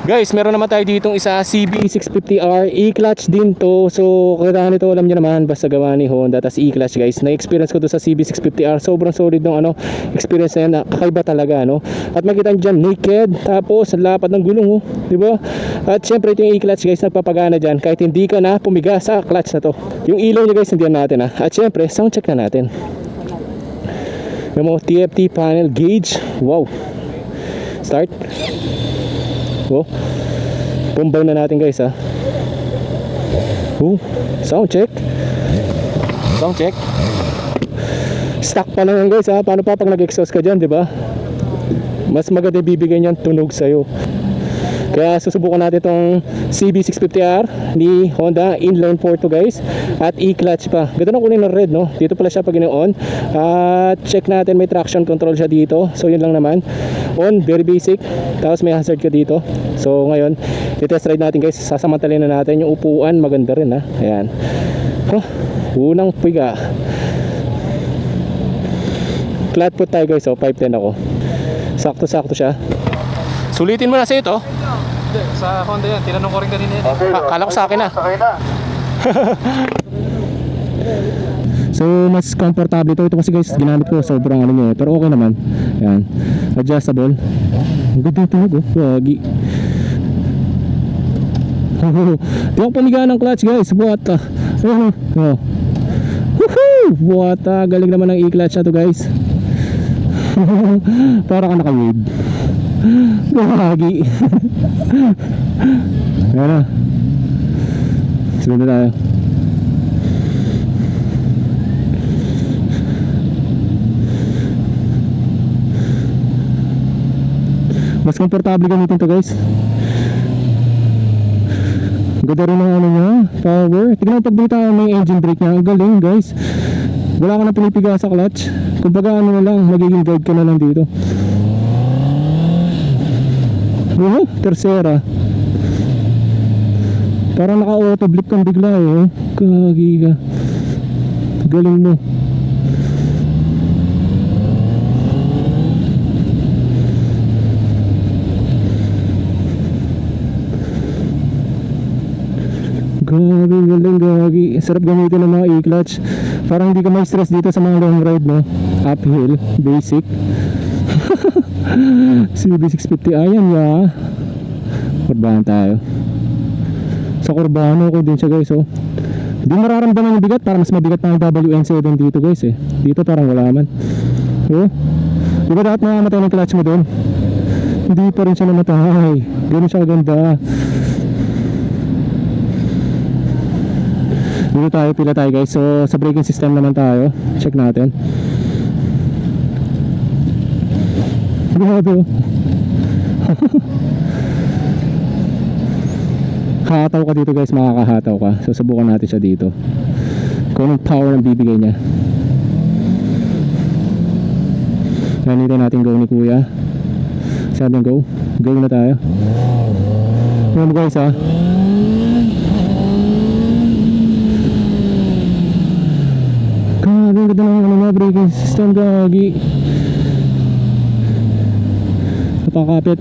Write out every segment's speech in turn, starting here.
Guys, meron naman tayo ditong isa CB650R, e-clutch din to. So kailangan nito, alam niyo naman, basta gawa ni Honda. Tas e-clutch guys, na-experience ko to sa CB650R. Sobrang solid ng experience na yan, kakaiba talaga At makita niyo dyan, naked. Tapos lapad ng gulong diba? At syempre ito yung e-clutch guys, nagpapagana dyan kahit hindi ka na pumiga sa clutch na to. Yung ilaw niya guys, hindihan natin At syempre, sound check na natin. Yung mga TFT panel gauge. Wow. Start. Pumbaw na natin guys sound check. Sound check. Stock pa lang guys Paano pa pag nag-exhaust ka dyan, diba? Mas maganda bibigay niyan tunog sa'yo. Kaya susubukan natin itong CB650R ni Honda, inline 4 to guys. At e-clutch pa. Ganda ng kulay ng red Dito pala siya pag in-on. At check natin, may traction control siya dito. So yun lang naman. On, very basic. Tapos may hazard ka dito. So ngayon, i-test ride natin guys. Sasamantalin na natin yung upuan. Maganda rin Ayan. Unang piga. Flat foot tayo guys 5'10 ako. Sakto-sakto siya. Sulitin mo na sa ito. Hindi, sa Honda yan. Tinanong ko rin kanina yan. Kala ko sa akin So mas comfortable ito kasi guys, ginamit ko sobrang niya pero okay naman. Ayan. Adjustable. Ang ganda ito Wagi. Di ako pumiga ng clutch guys. Buwata. Buwata. Galing naman ng e-clutch na to guys. Para ka naka-wave. Wagi. Ayan na. Sunod na tayo. Mas komportable gamitin to guys. Ganda rin ng niya, power. Tignan mo pagbita may engine brake niya. Ang galing guys. Wala ka na pinipiga sa clutch. Kumbaga na lang, magiging guide ka na lang dito. Tercera. Parang naka-auto blip kang bigla Kagi ka. Galing mo. Galing gagi. Sarap gamitin ng mga e-clutch. Parang hindi ka may stress dito sa mga long ride uphill, basic. CB650 ayan kurbahan tayo. Sa kurbahan okay din siya guys Hindi mararamdaman yung bigat. Parang mas mabigat pa ang WN7 dito guys Dito parang wala man Di ba dapat makamatay ng clutch mo doon? Hindi pa rin siya namatay. Ganun siya ganda. Dito tayo, pila tayo guys. So sa braking system naman tayo. Check natin. Grabe Hataw ka dito guys, makakahataw ka. So subukan natin siya dito kung anong power ng bibigay niya. Ganito natin go ni kuya. Sabi go. Go na tayo. Ano guys Grabe, ang ganda ng mga braking system gagi. Napakapit.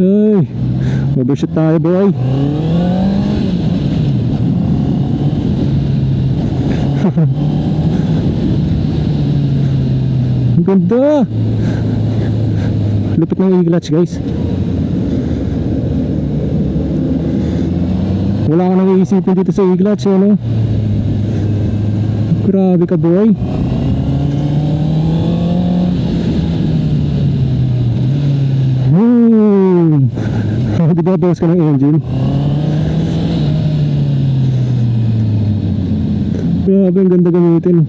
Ay, overshoot tayo boy. Ang ganda. Lupit ng e-clutch guys. Wala ka nang iisipin dito sa e-clutch Grabe ka boy. Diba bawas ka ng engine? Grabe, ang ganda gamitin.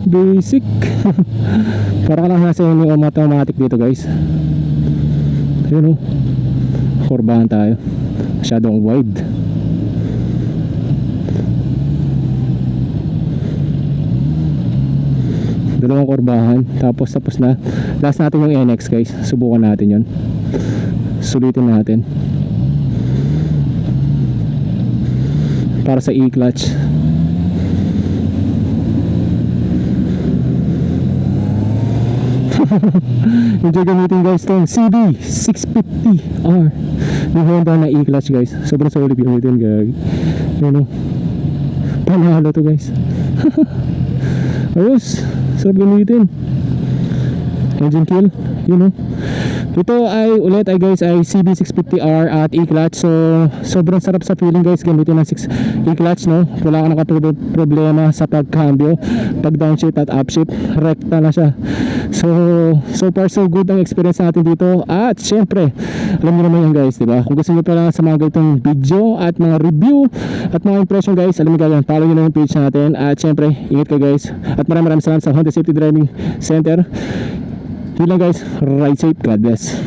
Basic. Para ka lang nasa yung automatic dito guys. Ayun kurbahan tayo. Masyadong wide. Dalawang kurbahan. Tapos na. Last natin yung NX guys. Subukan natin yon. Sulitin natin. para sa e-clutch. Enjoy gamitin guys tong CB650R yung Honda na e-clutch guys. Sobrang solid gamitin guys. Yun o, panalo to guys. Ayos, sarap gamitin. Engine kill, you know. Ito ay ulit ay guys ay CB650R at e-clutch. So sobrang sarap sa feeling guys gamitin ng e-clutch, no. Wala ka nakaproblema sa pagcambio, pag downshift at upshift, rekta na siya. So far so good ang experience natin dito. At syempre alam niyo naman yan guys, diba? Kung gusto niyo pala sa mga ganitong video at mga review at mga impression guys, alam niyo yan, follow niyo na yung page natin. At syempre ingat ka guys, at maraming salamat sa Honda Safety Driving Center. Yun lang guys, ride safe, God bless.